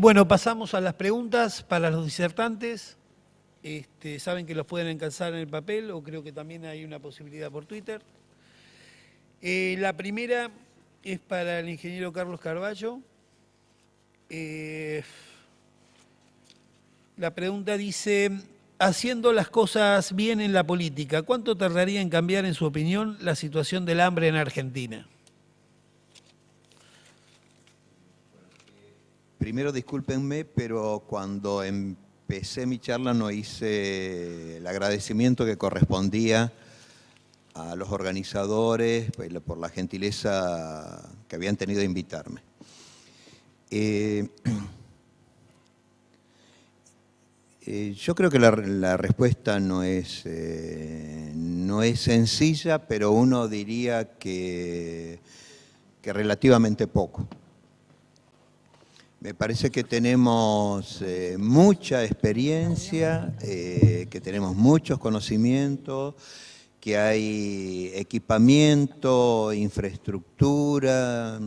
Bueno, pasamos a las preguntas para los disertantes. Saben que los pueden alcanzar en el papel o creo que también hay una posibilidad por Twitter. La primera es para el ingeniero Carlos Carballo. La pregunta dice, haciendo las cosas bien en la política, ¿cuánto tardaría en cambiar, en su opinión, la situación del hambre en Argentina? Primero, discúlpenme, pero cuando empecé mi charla no hice el agradecimiento que correspondía a los organizadores por la gentileza que habían tenido de invitarme. Yo creo que la respuesta no es sencilla, pero uno diría que relativamente poco. Me parece que tenemos mucha experiencia, que tenemos muchos conocimientos, que hay equipamiento, infraestructura.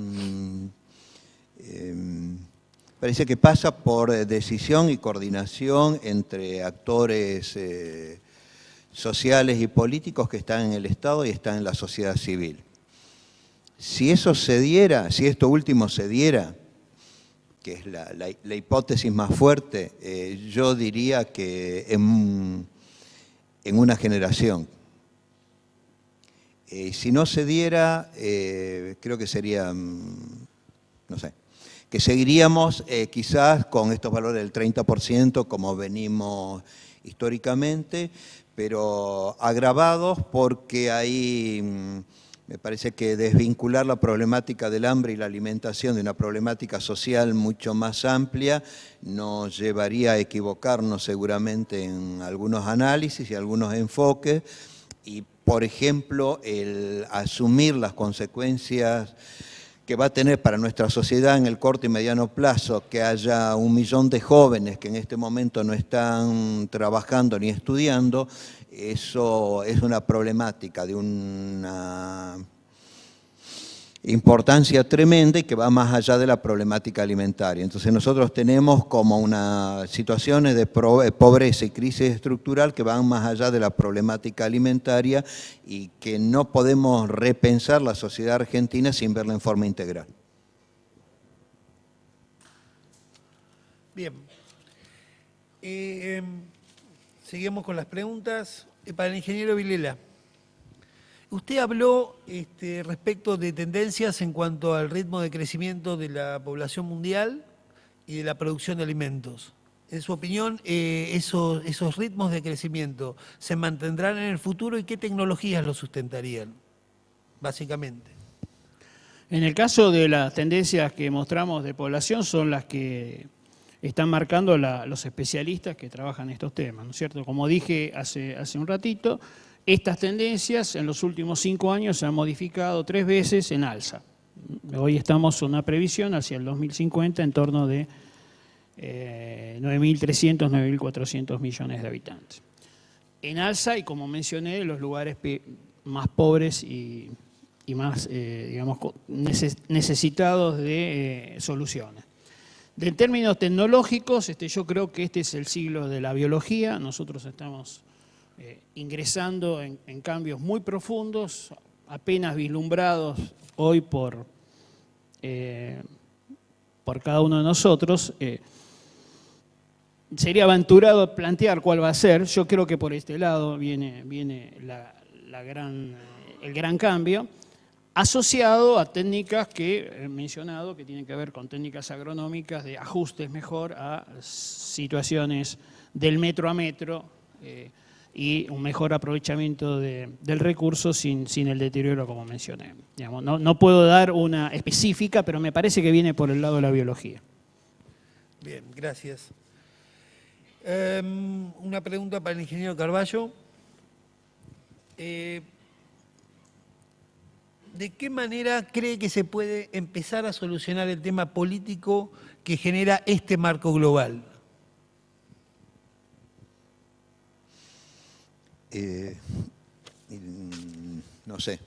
Parece que pasa por decisión y coordinación entre actores sociales y políticos que están en el Estado y están en la sociedad civil. Si eso se diera, si esto último se diera, que es la hipótesis más fuerte, yo diría que en una generación. Si no se diera, creo que sería, no sé, que seguiríamos quizás con estos valores del 30% como venimos históricamente, pero agravados porque hay... Me parece que desvincular la problemática del hambre y la alimentación de una problemática social mucho más amplia nos llevaría a equivocarnos seguramente en algunos análisis y algunos enfoques. Y, por ejemplo, el asumir las consecuencias que va a tener para nuestra sociedad en el corto y mediano plazo que haya 1 millón de jóvenes que en este momento no están trabajando ni estudiando, eso es una problemática de una importancia tremenda y que va más allá de la problemática alimentaria. Entonces nosotros tenemos como unas situaciones de pobreza y crisis estructural que van más allá de la problemática alimentaria y que no podemos repensar la sociedad argentina sin verla en forma integral. Bien. Seguimos con las preguntas. Para el ingeniero Vilela. Usted habló respecto de tendencias en cuanto al ritmo de crecimiento de la población mundial y de la producción de alimentos. En su opinión, esos ritmos de crecimiento se mantendrán en el futuro y qué tecnologías los sustentarían, básicamente. En el caso de las tendencias que mostramos de población son las que están marcando los especialistas que trabajan estos temas, ¿no es cierto? Como dije hace un ratito, estas tendencias en los últimos 5 años se han modificado 3 veces en alza. Hoy estamos en una previsión hacia el 2050 en torno de 9.300, 9.400 millones de habitantes. En alza y, como mencioné, los lugares más pobres y más digamos, necesitados de soluciones. En términos tecnológicos, yo creo que este es el siglo de la biología. Nosotros estamos ingresando en cambios muy profundos, apenas vislumbrados hoy por cada uno de nosotros. Sería aventurado plantear cuál va a ser. Yo creo que por este lado viene el gran cambio, asociado a técnicas que he mencionado, que tienen que ver con técnicas agronómicas de ajustes mejor a situaciones del metro a metro y un mejor aprovechamiento del recurso sin el deterioro, como mencioné. Digamos, no puedo dar una específica, pero me parece que viene por el lado de la biología. Bien, gracias. Una pregunta para el ingeniero Carballo. ¿De qué manera cree que se puede empezar a solucionar el tema político que genera este marco global? No sé.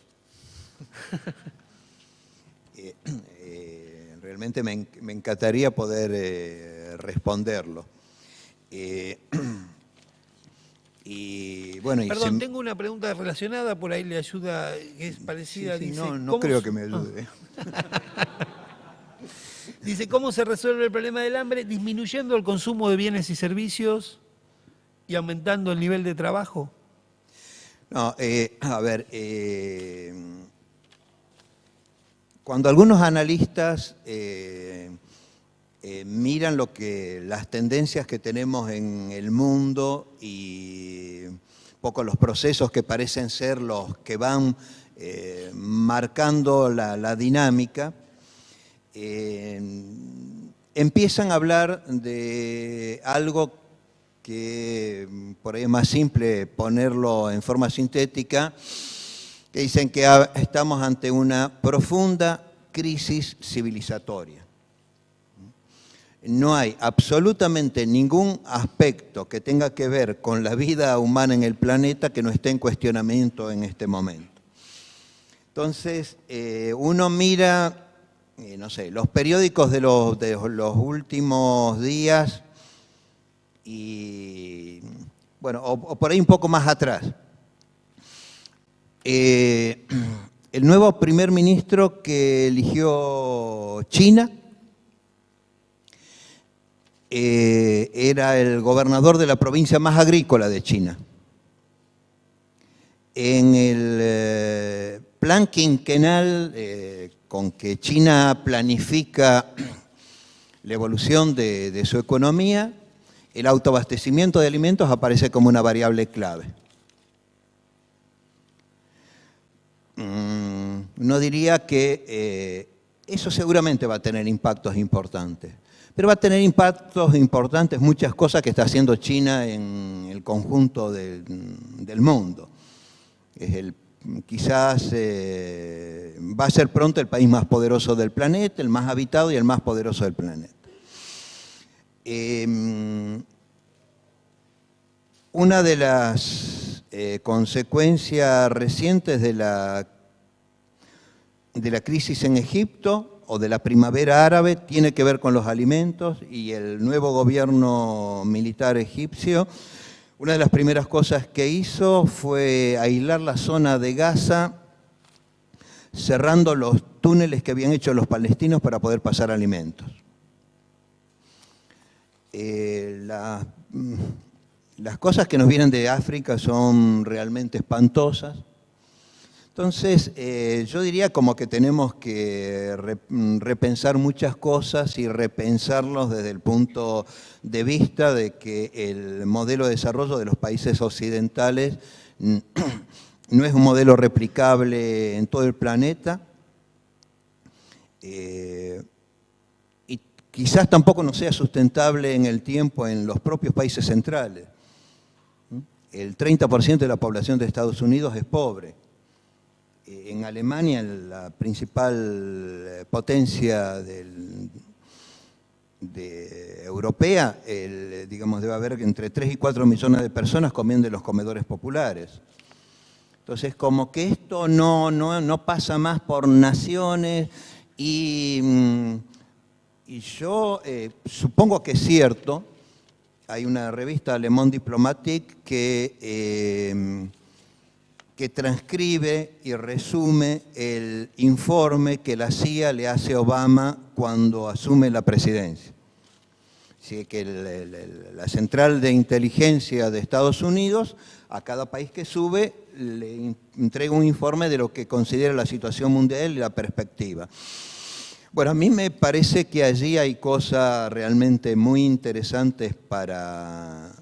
realmente me encantaría poder responderlo. Y bueno, Perdón, tengo una pregunta relacionada, por ahí le ayuda, que es sí, parecida. sí, Dice, no ¿cómo creo se- que me ayude. Dice, ¿cómo se resuelve el problema del hambre? Disminuyendo el consumo de bienes y servicios y aumentando el nivel de trabajo. No, a ver, cuando algunos analistas miran las tendencias que tenemos en el mundo y un poco los procesos que parecen ser los que van marcando la dinámica, empiezan a hablar de algo que por ahí es más simple ponerlo en forma sintética, que dicen que estamos ante una profunda crisis civilizatoria. No hay absolutamente ningún aspecto que tenga que ver con la vida humana en el planeta que no esté en cuestionamiento en este momento. Entonces, uno mira, no sé, los periódicos de los últimos días y, bueno, o por ahí un poco más atrás. El nuevo primer ministro que eligió China era el gobernador de la provincia más agrícola de China. En el plan quinquenal con que China planifica la evolución de su economía, el autoabastecimiento de alimentos aparece como una variable clave. Uno diría que eso seguramente va a tener impactos importantes, pero va a tener impactos importantes muchas cosas que está haciendo China en el conjunto del mundo. Quizás va a ser pronto el país más poderoso del planeta, el más habitado y el más poderoso del planeta. Una de las consecuencias recientes de la crisis en Egipto o de la primavera árabe tiene que ver con los alimentos, y el nuevo gobierno militar egipcio, una de las primeras cosas que hizo fue aislar la zona de Gaza, cerrando los túneles que habían hecho los palestinos para poder pasar alimentos. Las cosas que nos vienen de África son realmente espantosas. Entonces, yo diría como que tenemos que repensar muchas cosas y repensarlos desde el punto de vista de que el modelo de desarrollo de los países occidentales no es un modelo replicable en todo el planeta, y quizás tampoco no sea sustentable en el tiempo en los propios países centrales. El 30% de la población de Estados Unidos es pobre. En Alemania, la principal potencia europea, digamos, debe haber entre 3 y 4 millones de personas comiendo en los comedores populares. Entonces, como que esto no pasa más por naciones, y yo supongo que es cierto. Hay una revista, Le Monde Diplomatique, que transcribe y resume el informe que la CIA le hace a Obama cuando asume la presidencia. Así que la Central de Inteligencia de Estados Unidos, a cada país que sube, le entrega un informe de lo que considera la situación mundial y la perspectiva. Bueno, a mí me parece que allí hay cosas realmente muy interesantes para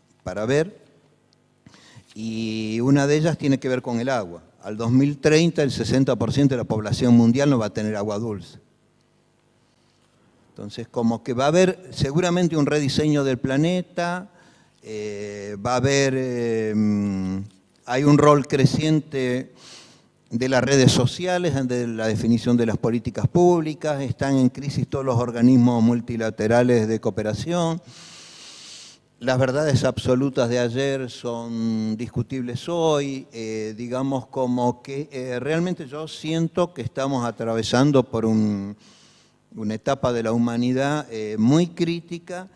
ver, y una de ellas tiene que ver con el agua. Al 2030 el 60% de la población mundial no va a tener agua dulce. Entonces, como que va a haber seguramente un rediseño del planeta, va a haber, hay un rol creciente de las redes sociales, de la definición de las políticas públicas, están en crisis todos los organismos multilaterales de cooperación. Las verdades absolutas de ayer son discutibles hoy, digamos como que realmente yo siento que estamos atravesando por un una etapa de la humanidad muy crítica,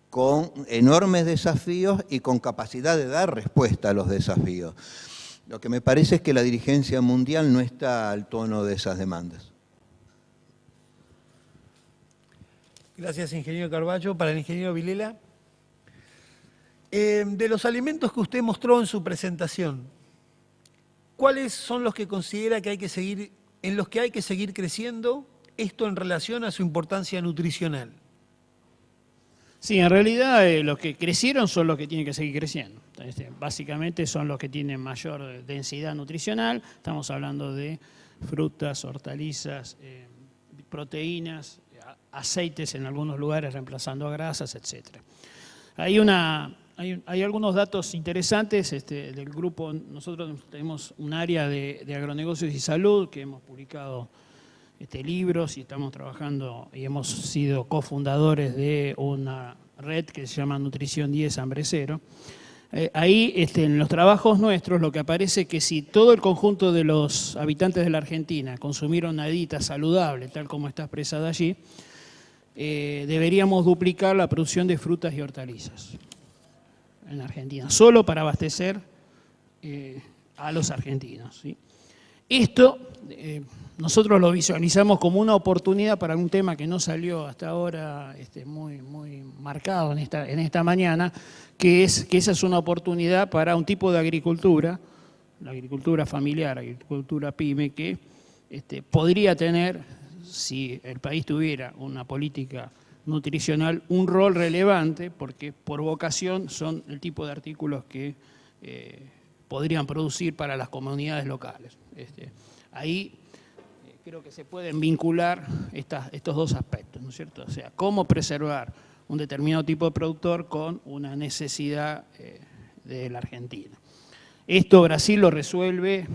con enormes desafíos y con capacidad de dar respuesta a los desafíos. Lo que me parece es que la dirigencia mundial no está al tono de esas demandas. Gracias, ingeniero Carballo. Para el ingeniero Vilela. De los alimentos que usted mostró en su presentación, ¿cuáles son los que considera que hay que seguir, en los que hay que seguir creciendo, esto en relación a su importancia nutricional? Sí, en realidad los que crecieron son los que tienen que seguir creciendo. Básicamente son los que tienen mayor densidad nutricional. Estamos hablando de frutas, hortalizas, proteínas, aceites en algunos lugares reemplazando a grasas, etc. Hay algunos datos interesantes del grupo. Nosotros tenemos un área de agronegocios y salud que hemos publicado libros y estamos trabajando y hemos sido cofundadores de una red que se llama Nutrición 10 Hambre Cero. Ahí en los trabajos nuestros lo que aparece es que si todo el conjunto de los habitantes de la Argentina consumieron una dieta saludable, tal como está expresada allí, deberíamos duplicar la producción de frutas y hortalizas en Argentina, solo para abastecer a los argentinos, ¿sí? Esto nosotros lo visualizamos como una oportunidad para un tema que no salió hasta ahora muy marcado en esta mañana, que esa es una oportunidad para un tipo de agricultura, la agricultura familiar, agricultura pyme, que podría tener, si el país tuviera una política nutricional, un rol relevante, porque por vocación son el tipo de artículos que podrían producir para las comunidades locales. Ahí creo que se pueden vincular estos dos aspectos, ¿no es cierto? O sea, cómo preservar un determinado tipo de productor con una necesidad de la Argentina. Esto Brasil lo resuelve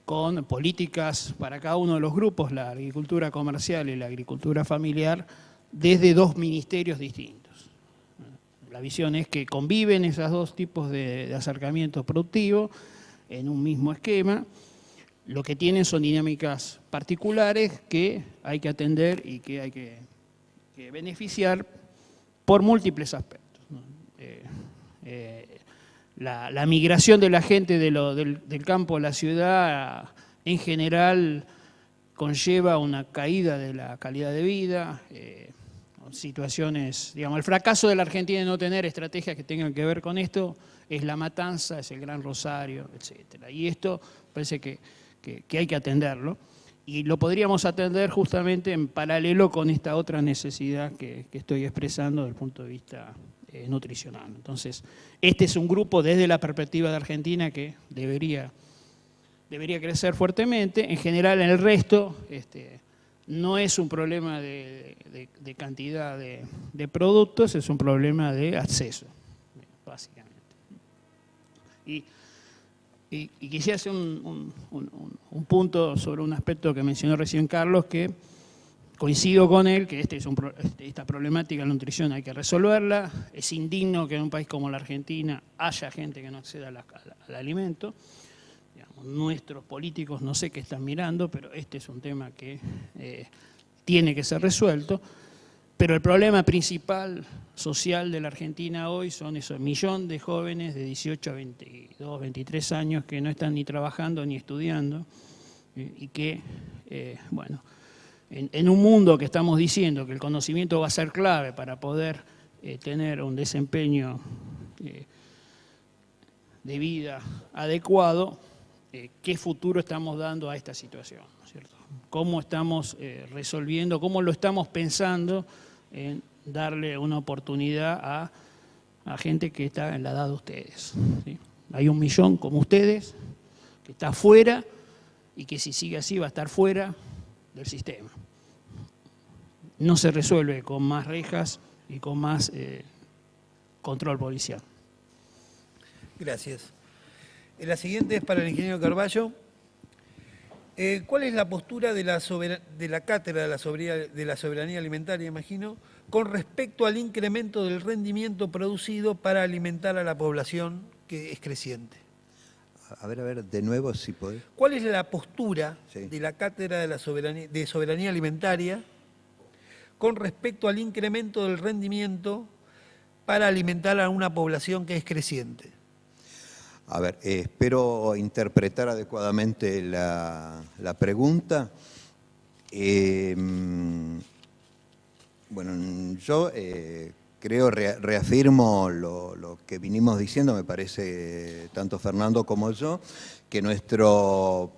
con políticas para cada uno de los grupos, la agricultura comercial y la agricultura familiar, desde dos ministerios distintos. La visión es que conviven esos dos tipos de acercamientos productivos en un mismo esquema. Lo que tienen son dinámicas particulares que hay que atender y que hay que beneficiar por múltiples aspectos, ¿no? La migración de la gente del campo a la ciudad en general conlleva una caída de la calidad de vida, situaciones, digamos, el fracaso de la Argentina de no tener estrategias que tengan que ver con esto es la matanza, es el Gran Rosario, etc. Y esto parece que hay que atenderlo, y lo podríamos atender justamente en paralelo con esta otra necesidad que estoy expresando desde el punto de vista nutricional. Entonces, este es un grupo desde la perspectiva de Argentina que debería crecer fuertemente. En general, en el resto, no es un problema de cantidad de productos, es un problema de acceso, básicamente. Y quisiera hacer un punto sobre un aspecto que mencionó recién Carlos, que coincido con él, que esta problemática de la nutrición hay que resolverla. Es indigno que en un país como la Argentina haya gente que no acceda al alimento. Digamos, nuestros políticos no sé qué están mirando, pero este es un tema que tiene que ser resuelto. Pero el problema principal social de la Argentina hoy son esos 1 millón de jóvenes de 18 a 22, 23 años que no están ni trabajando ni estudiando y que, bueno, en un mundo que estamos diciendo que el conocimiento va a ser clave para poder tener un desempeño de vida adecuado, ¿qué futuro estamos dando a esta situación? ¿No es cierto? ¿Cómo estamos resolviendo, cómo lo estamos pensando en darle una oportunidad a gente que está en la edad de ustedes, ¿sí? Hay 1 millón como ustedes que está fuera y que si sigue así va a estar fuera del sistema. No se resuelve con más rejas y con más control policial. Gracias. La siguiente es para el ingeniero Carballo. ¿Cuál es la postura de la Cátedra de la Soberanía Alimentaria, imagino, con respecto al incremento del rendimiento producido para alimentar a la población que es creciente? A ver, de nuevo, si podés. ¿Cuál es la postura Sí. de la Cátedra de Soberanía Alimentaria con respecto al incremento del rendimiento para alimentar a una población que es creciente? A ver, espero interpretar adecuadamente la pregunta. Bueno, yo creo, reafirmo lo que vinimos diciendo, me parece, tanto Fernando como yo, que nuestro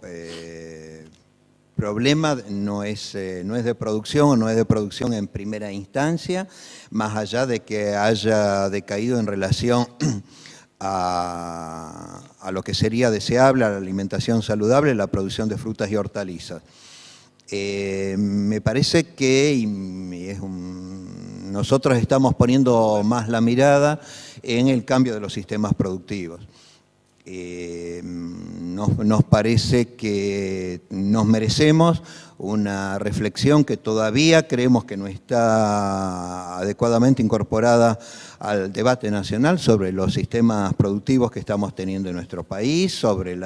problema no es de producción o no es de producción en primera instancia, más allá de que haya decaído en relación a lo que sería deseable, a la alimentación saludable, la producción de frutas y hortalizas. Me parece que nosotros estamos poniendo más la mirada en el cambio de los sistemas productivos. Nos parece que nos merecemos una reflexión que todavía creemos que no está adecuadamente incorporada al debate nacional sobre los sistemas productivos que estamos teniendo en nuestro país, sobre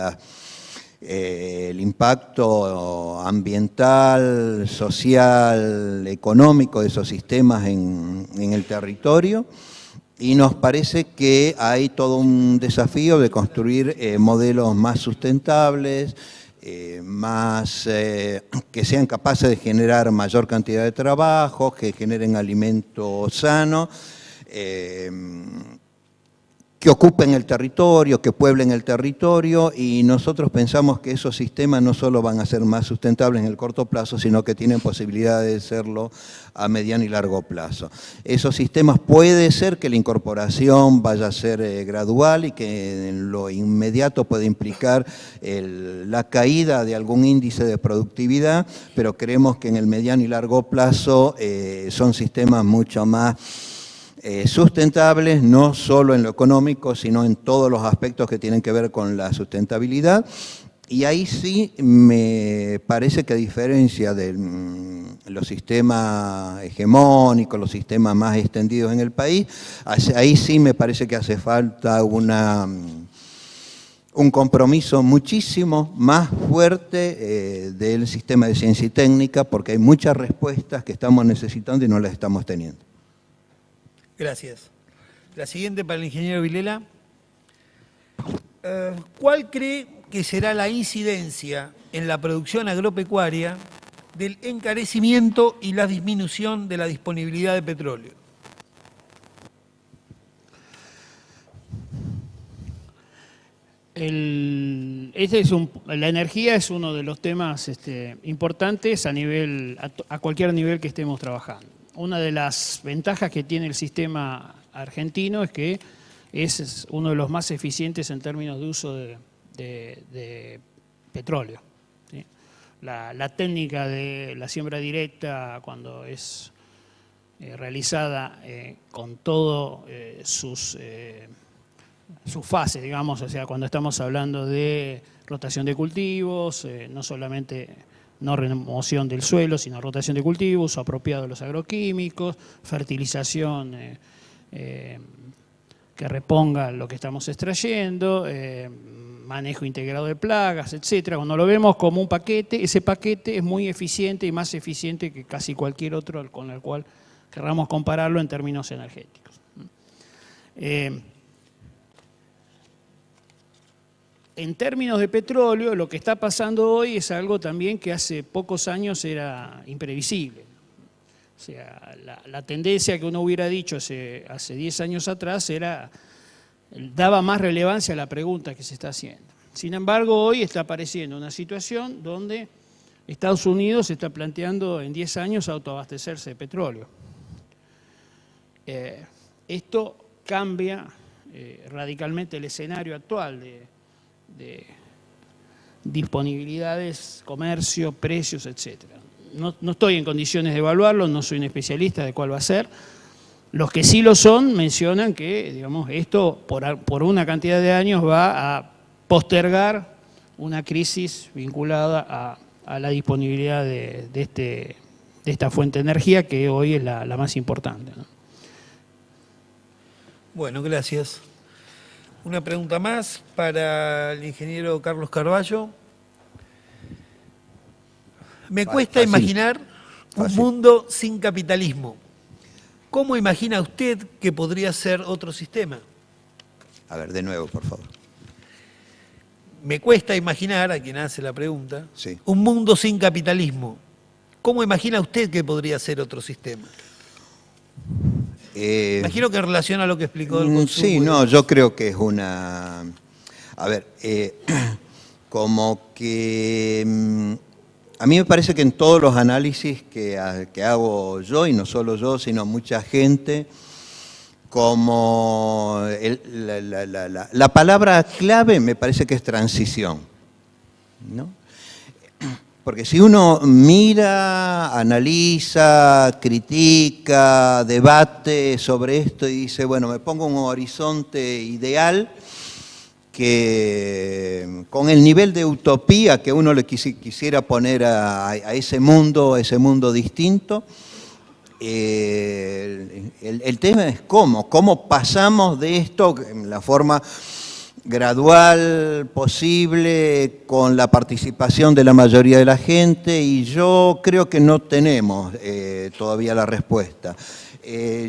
el impacto ambiental, social, económico de esos sistemas en el territorio. Y nos parece que hay todo un desafío de construir modelos más sustentables, que sean capaces de generar mayor cantidad de trabajo, que generen alimento sano, que ocupen el territorio, que pueblen el territorio, y nosotros pensamos que esos sistemas no solo van a ser más sustentables en el corto plazo, sino que tienen posibilidad de serlo a mediano y largo plazo. Esos sistemas puede ser que la incorporación vaya a ser gradual y que en lo inmediato puede implicar la caída de algún índice de productividad, pero creemos que en el mediano y largo plazo son sistemas mucho más sustentables, no solo en lo económico, sino en todos los aspectos que tienen que ver con la sustentabilidad. Y ahí sí me parece que, a diferencia de los sistemas hegemónicos, los sistemas más extendidos en el país, ahí sí me parece que hace falta un compromiso muchísimo más fuerte del sistema de ciencia y técnica, porque hay muchas respuestas que estamos necesitando y no las estamos teniendo. Gracias. La siguiente para el ingeniero Vilela. ¿Cuál cree que será la incidencia en la producción agropecuaria del encarecimiento y la disminución de la disponibilidad de petróleo? La energía es uno de los temas importantes a cualquier nivel que estemos trabajando. Una de las ventajas que tiene el sistema argentino es que es uno de los más eficientes en términos de uso de petróleo, ¿sí? La técnica de la siembra directa, cuando es realizada con todo sus fases, digamos, o sea, cuando estamos hablando de rotación de cultivos, no solamente no remoción del suelo, sino rotación de cultivos, uso apropiado de los agroquímicos, fertilización que reponga lo que estamos extrayendo, manejo integrado de plagas, etcétera. Cuando lo vemos como un paquete, ese paquete es muy eficiente y más eficiente que casi cualquier otro con el cual querramos compararlo en términos energéticos. En términos de petróleo, lo que está pasando hoy es algo también que hace pocos años era imprevisible. O sea, la tendencia que uno hubiera dicho hace 10 años atrás daba más relevancia a la pregunta que se está haciendo. Sin embargo, hoy está apareciendo una situación donde Estados Unidos se está planteando en 10 años autoabastecerse de petróleo. Esto cambia radicalmente el escenario actual de disponibilidades, comercio, precios, etcétera. No estoy en condiciones de evaluarlo, no soy un especialista de cuál va a ser. Los que sí lo son mencionan que, digamos, esto por una cantidad de años va a postergar una crisis vinculada a la disponibilidad de esta fuente de energía, que hoy es la más importante, ¿no? Bueno, gracias. Una pregunta más para el ingeniero Carlos Carballo. Me cuesta Fácil. imaginar un Fácil. mundo sin capitalismo. ¿Cómo imagina usted que podría ser otro sistema? A ver, de nuevo, por favor. Me cuesta imaginar, a quien hace la pregunta, Sí. un mundo sin capitalismo. ¿Cómo imagina usted que podría ser otro sistema? Imagino que en relación a lo que explicó el consumo. Sí, no, yo creo que es una... A ver, como que... a mí me parece que en todos los análisis que hago yo, y no solo yo, sino mucha gente, como la palabra clave me parece que es transición, ¿no? Porque si uno mira, analiza, critica, debate sobre esto y dice, bueno, me pongo un horizonte ideal que con el nivel de utopía que uno le quisiera poner a ese mundo distinto, el tema es cómo pasamos de esto en la forma gradual posible, con la participación de la mayoría de la gente, y yo creo que no tenemos todavía la respuesta.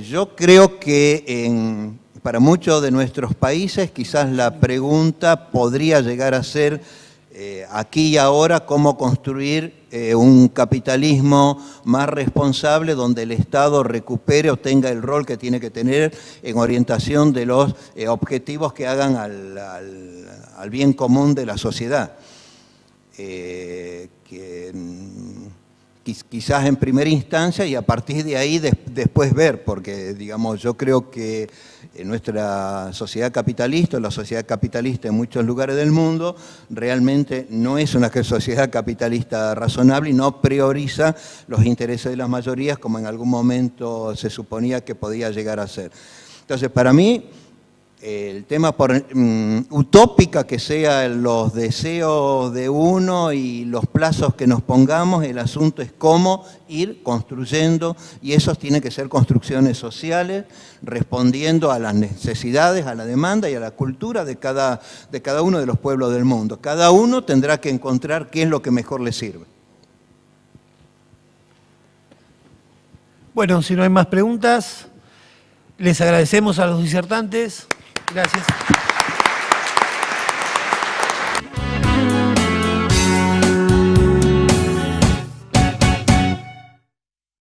Yo creo que para muchos de nuestros países quizás la pregunta podría llegar a ser aquí y ahora cómo construir un capitalismo más responsable donde el Estado recupere o tenga el rol que tiene que tener en orientación de los objetivos que hagan al bien común de la sociedad. Quizás en primera instancia y a partir de ahí después ver, porque digamos, yo creo que en nuestra sociedad capitalista, la sociedad capitalista en muchos lugares del mundo, realmente no es una sociedad capitalista razonable y no prioriza los intereses de las mayorías como en algún momento se suponía que podía llegar a ser. Entonces, para mí, el tema, por utópica que sean los deseos de uno y los plazos que nos pongamos, el asunto es cómo ir construyendo, y esos tienen que ser construcciones sociales, respondiendo a las necesidades, a la demanda y a la cultura de cada uno de los pueblos del mundo. Cada uno tendrá que encontrar qué es lo que mejor le sirve. Bueno, si no hay más preguntas, les agradecemos a los disertantes. Gracias.